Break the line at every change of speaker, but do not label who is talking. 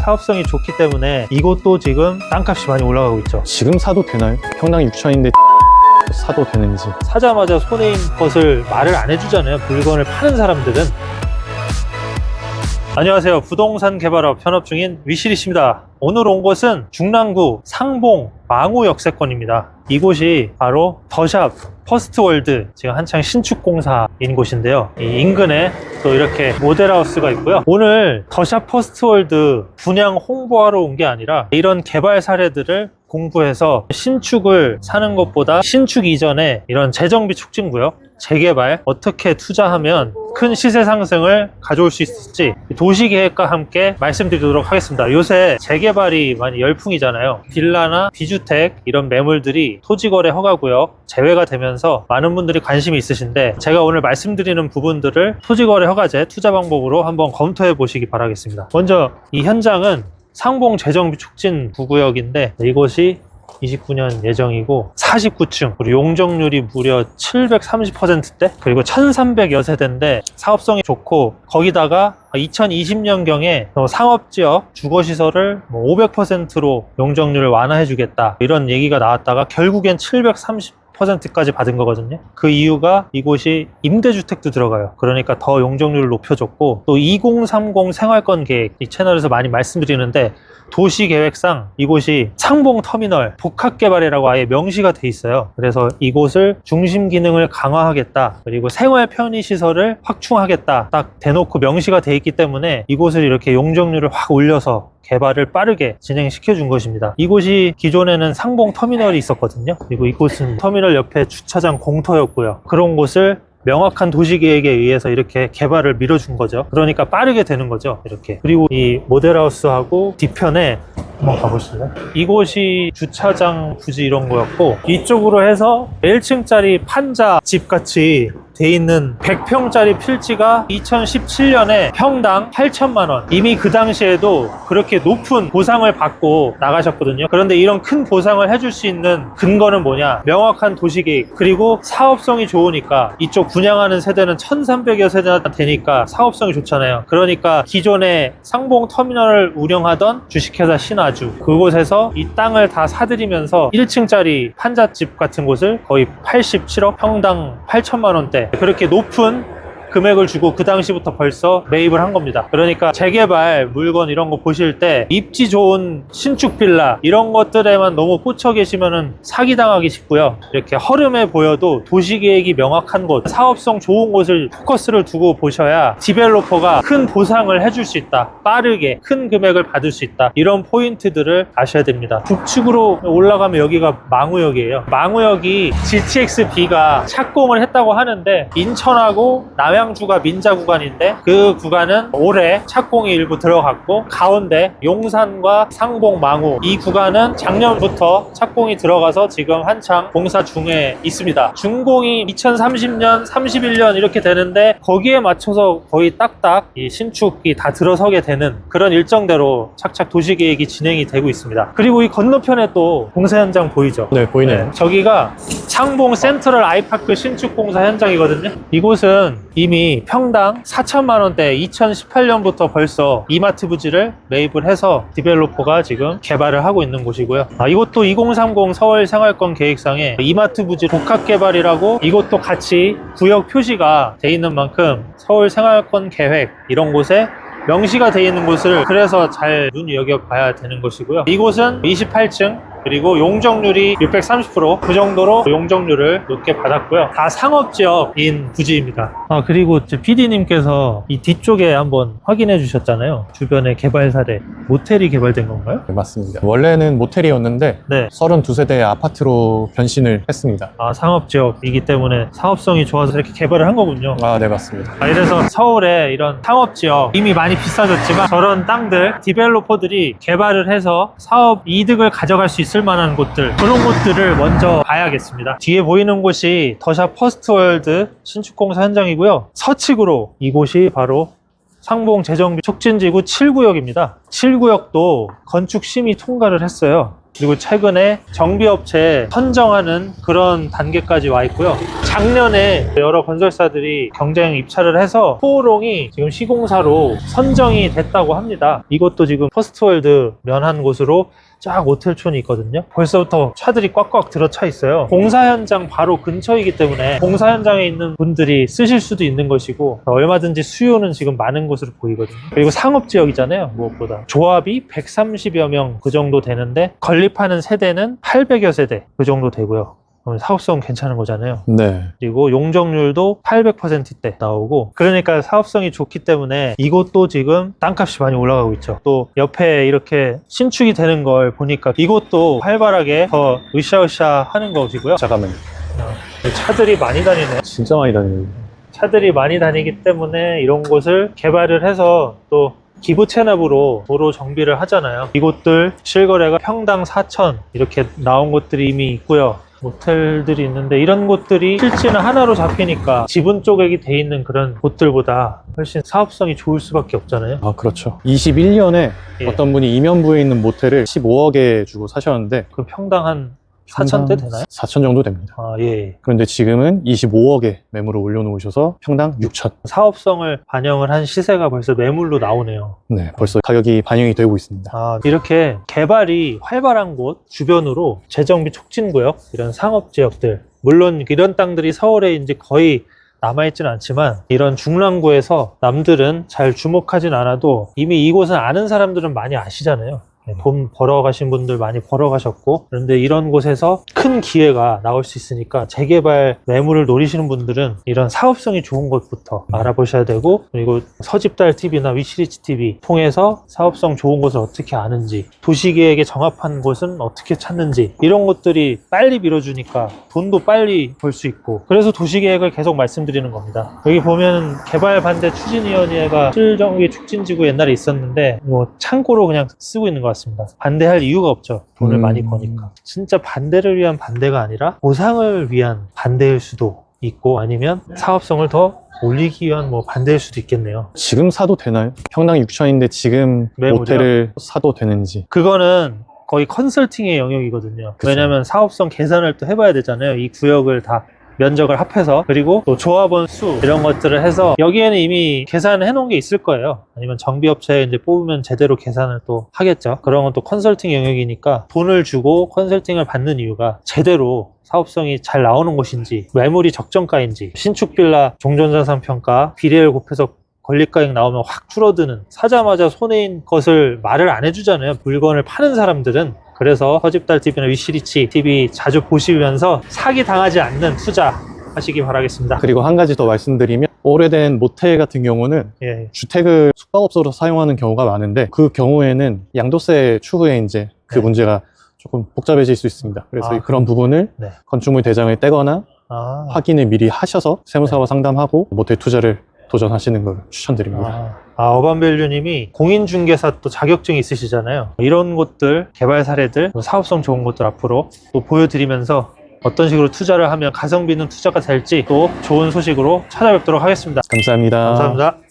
사업성이 좋기 때문에 이곳도 지금 땅값이 많이 올라가고 있죠.
지금 사도 되나요? 평당 6천인데 사도 되는지.
사자마자 손해인 것을 말을 안 해주잖아요. 물건을 파는 사람들은. 안녕하세요. 부동산 개발업 현업 중인 위시리씨입니다. 오늘 온 곳은 중랑구 상봉 망우 역세권입니다. 이곳이 바로 더샵 퍼스트월드, 지금 한창 신축 공사인 곳인데요. 이 인근에 또 이렇게 모델하우스가 있고요. 오늘 더샵 퍼스트월드 분양 홍보하러 온 게 아니라 이런 개발 사례들을 공부해서 신축을 사는 것보다 신축 이전에 이런 재정비 촉진구역, 재개발 어떻게 투자하면 큰 시세 상승을 가져올 수 있을지 도시계획과 함께 말씀드리도록 하겠습니다. 요새 재개발이 많이 열풍이잖아요. 빌라나 비주택 이런 매물들이 토지거래 허가구역 제외가 되면서 많은 분들이 관심이 있으신데, 제가 오늘 말씀드리는 부분들을 토지거래 허가제 투자 방법으로 한번 검토해 보시기 바라겠습니다. 먼저 이 현장은 상봉 재정비 촉진 구구역인데 이곳이 29년 예정이고 49층, 그리고 용적률이 무려 730%대, 그리고 1300여 세대인데 사업성이 좋고, 거기다가 2020년경에 상업지역 주거시설을 500%로 용적률을 완화해 주겠다 이런 얘기가 나왔다가 결국엔 730%까지 받은 거거든요. 그 이유가 이곳이 임대주택도 들어가요. 그러니까 더 용적률을 높여줬고, 또 2030 생활권 계획, 이 채널에서 많이 말씀드리는데 도시계획상 이곳이 상봉터미널 복합개발이라고 아예 명시가 돼 있어요. 그래서 이곳을 중심 기능을 강화하겠다, 그리고 생활 편의시설을 확충하겠다 딱 대놓고 명시가 돼 있기 때문에 이곳을 이렇게 용적률을 확 올려서 개발을 빠르게 진행시켜 준 것입니다. 이곳이 기존에는 상봉터미널이 있었거든요. 그리고 이곳은 터미널 옆에 주차장 공터였고요. 그런 곳을 명확한 도시계획에 의해서 이렇게 개발을 밀어준 거죠. 그러니까 빠르게 되는 거죠, 이렇게. 그리고 이 모델하우스하고 뒤편에 한번 가보실래요? 이곳이 주차장 부지 이런 거였고, 이쪽으로 해서 1층짜리 판자 집 같이 돼 있는 100평짜리 필지가 2017년에 평당 8천만 원. 이미 그 당시에도 그렇게 높은 보상을 받고 나가셨거든요. 그런데 이런 큰 보상을 해줄 수 있는 근거는 뭐냐? 명확한 도시계획, 그리고 사업성이 좋으니까. 이쪽 분양하는 세대는 1300여 세대나 되니까 사업성이 좋잖아요. 그러니까 기존에 상봉 터미널을 운영하던 주식회사 신아주, 그곳에서 이 땅을 다 사들이면서 1층짜리 판잣집 같은 곳을 거의 87억, 평당 8천만 원대, 그렇게 높은 금액을 주고 그 당시부터 벌써 매입을 한 겁니다. 그러니까 재개발 물건 이런 거 보실 때 입지 좋은 신축 빌라 이런 것들에만 너무 꽂혀 계시면은 사기당하기 쉽고요. 이렇게 허름해 보여도 도시계획이 명확한 곳, 사업성 좋은 곳을 포커스를 두고 보셔야 디벨로퍼가 큰 보상을 해줄 수 있다, 빠르게 큰 금액을 받을 수 있다, 이런 포인트들을 아셔야 됩니다. 북측으로 올라가면 여기가 망우역이에요. 망우역이 GTX-B가 착공을 했다고 하는데 인천하고 남양주가 민자 구간인데 그 구간은 올해 착공이 일부 들어갔고, 가운데 용산과 상봉 망우 이 구간은 작년부터 착공이 들어가서 지금 한창 공사 중에 있습니다. 준공이 2030년 31년 이렇게 되는데 거기에 맞춰서 거의 딱딱 이 신축이 다 들어서게 되는 그런 일정대로 착착 도시계획이 진행이 되고 있습니다. 그리고 이 건너편에 또 공사 현장 보이죠?
네, 보이네요.
네, 저기가 상봉 센트럴 아이파크 신축 공사 현장이거든요. 이곳은 이미 평당 4천만 원대 2018년부터 벌써 이마트 부지를 매입을 해서 디벨로퍼가 지금 개발을 하고 있는 곳이고요. 이것도 2030 서울 생활권 계획상에 이마트 부지 복합 개발이라고 이것도 같이 구역 표시가 돼 있는 만큼 서울 생활권 계획 이런 곳에 명시가 돼 있는 곳을 그래서 잘 눈여겨봐야 되는 것이고요. 이곳은 28층, 그리고 용적률이 630%, 그 정도로 용적률을 높게 받았고요. 다 상업지역인 부지입니다. 그리고 PD님께서 이 뒤쪽에 한번 확인해 주셨잖아요. 주변에 개발 사례, 모텔이 개발된 건가요?
네, 맞습니다. 원래는 모텔이었는데
네.
32세대의 아파트로 변신을 했습니다.
상업지역이기 때문에 사업성이 좋아서 이렇게 개발을 한 거군요.
네, 맞습니다.
이래서 서울에 이런 상업지역 이미 많이 비싸졌지만 저런 땅들 디벨로퍼들이 개발을 해서 사업 이득을 가져갈 수 있을 만한 곳들, 그런 곳들을 먼저 봐야겠습니다. 뒤에 보이는 곳이 더샵 퍼스트월드 신축공사 현장이고요. 서측으로 이곳이 바로 상봉 재정비 촉진지구 7구역입니다. 7구역도 건축심의 통과를 했어요. 그리고 최근에 정비업체 선정하는 그런 단계까지 와 있고요. 작년에 여러 건설사들이 경쟁 입찰을 해서 포오롱이 지금 시공사로 선정이 됐다고 합니다. 이것도 지금 퍼스트월드 면한 곳으로 쫙 모텔촌이 있거든요. 벌써부터 차들이 꽉꽉 들어차 있어요. 공사 현장 바로 근처이기 때문에 공사 현장에 있는 분들이 쓰실 수도 있는 것이고 얼마든지 수요는 지금 많은 것으로 보이거든요. 그리고 상업지역이잖아요. 무엇보다 조합이 130여 명 그 정도 되는데 건립하는 세대는 800여 세대 그 정도 되고요. 사업성 괜찮은 거잖아요.
네.
그리고 용적률도 800%대 나오고, 그러니까 사업성이 좋기 때문에 이곳도 지금 땅값이 많이 올라가고 있죠. 또 옆에 이렇게 신축이 되는 걸 보니까 이곳도 활발하게 더 으쌰으쌰 하는 것이고요.
잠깐만요.
차들이 많이 다니네.
진짜 많이 다니네요.
차들이 많이 다니기 때문에 이런 곳을 개발을 해서 또 기부 체납으로 도로 정비를 하잖아요. 이곳들 실거래가 평당 4천 이렇게 나온 곳들이 이미 있고요. 모텔들이 있는데 이런 곳들이 실지는 하나로 잡히니까 지분 쪼개기 돼 있는 그런 곳들보다 훨씬 사업성이 좋을 수밖에 없잖아요.
아, 그렇죠. 21년에
예.
어떤 분이 이면부에 있는 모텔을 15억에 주고 사셨는데
그 평당 한 4천대 되나요?
4천 정도 됩니다.
아, 예.
그런데 지금은 25억에 매물을 올려놓으셔서 평당 6천.
사업성을 반영을 한 시세가 벌써 매물로 나오네요.
네, 벌써 가격이 반영이 되고 있습니다.
아, 이렇게 개발이 활발한 곳 주변으로 재정비 촉진구역, 이런 상업지역들, 물론 이런 땅들이 서울에 이제 거의 남아있지는 않지만 이런 중랑구에서 남들은 잘 주목하진 않아도 이미 이곳은 아는 사람들은 많이 아시잖아요. 돈 벌어가신 분들 많이 벌어가셨고, 그런데 이런 곳에서 큰 기회가 나올 수 있으니까 재개발 매물을 노리시는 분들은 이런 사업성이 좋은 곳부터 알아보셔야 되고, 그리고 서집달 TV나 위시리치 TV 통해서 사업성 좋은 곳을 어떻게 아는지, 도시계획에 정합한 곳은 어떻게 찾는지, 이런 것들이 빨리 밀어주니까 돈도 빨리 벌 수 있고, 그래서 도시계획을 계속 말씀드리는 겁니다. 여기 보면 개발반대 추진위원회가 실정비 촉진지구 옛날에 있었는데 뭐 창고로 그냥 쓰고 있는 것 같습니다. 반대할 이유가 없죠. 돈을 많이 버니까. 진짜 반대를 위한 반대가 아니라 보상을 위한 반대일 수도 있고, 아니면 사업성을 더 올리기 위한 뭐 반대일 수도 있겠네요.
지금 사도 되나요? 평당 6천인데 지금
매물이요?
모텔을 사도 되는지.
그거는 거의 컨설팅의 영역이거든요.
그쵸.
왜냐하면 사업성 계산을 또 해봐야 되잖아요. 이 구역을 다 면적을 합해서, 그리고 또 조합원 수 이런 것들을 해서 여기에는 이미 계산을 해놓은 게 있을 거예요. 아니면 정비업체에 이제 뽑으면 제대로 계산을 또 하겠죠. 그런 건 또 컨설팅 영역이니까 돈을 주고 컨설팅을 받는 이유가 제대로 사업성이 잘 나오는 곳인지, 매물이 적정가인지, 신축 빌라 종전자산 평가 비례를 곱해서 권리가액 나오면 확 줄어드는, 사자마자 손해인 것을 말을 안 해주잖아요. 물건을 파는 사람들은. 그래서 서집달 TV나 위시리치 TV 자주 보시면서 사기 당하지 않는 투자 하시기 바라겠습니다.
그리고 한 가지 더 말씀드리면, 오래된 모텔 같은 경우는
예.
주택을 숙박업소로 사용하는 경우가 많은데, 그 경우에는 양도세 추후에 이제 그
네.
문제가 조금 복잡해질 수 있습니다. 그래서
아,
그런 부분을
네.
건축물 대장을 떼거나 확인을 미리 하셔서 세무사와 상담하고 모텔 투자를 도전하시는 걸 추천드립니다.
어반밸류님이 공인중개사 또 자격증이 있으시잖아요. 이런 곳들, 개발 사례들, 사업성 좋은 곳들 앞으로 또 보여드리면서 어떤 식으로 투자를 하면 가성비 있는 투자가 될지 또 좋은 소식으로 찾아뵙도록 하겠습니다.
감사합니다.
감사합니다.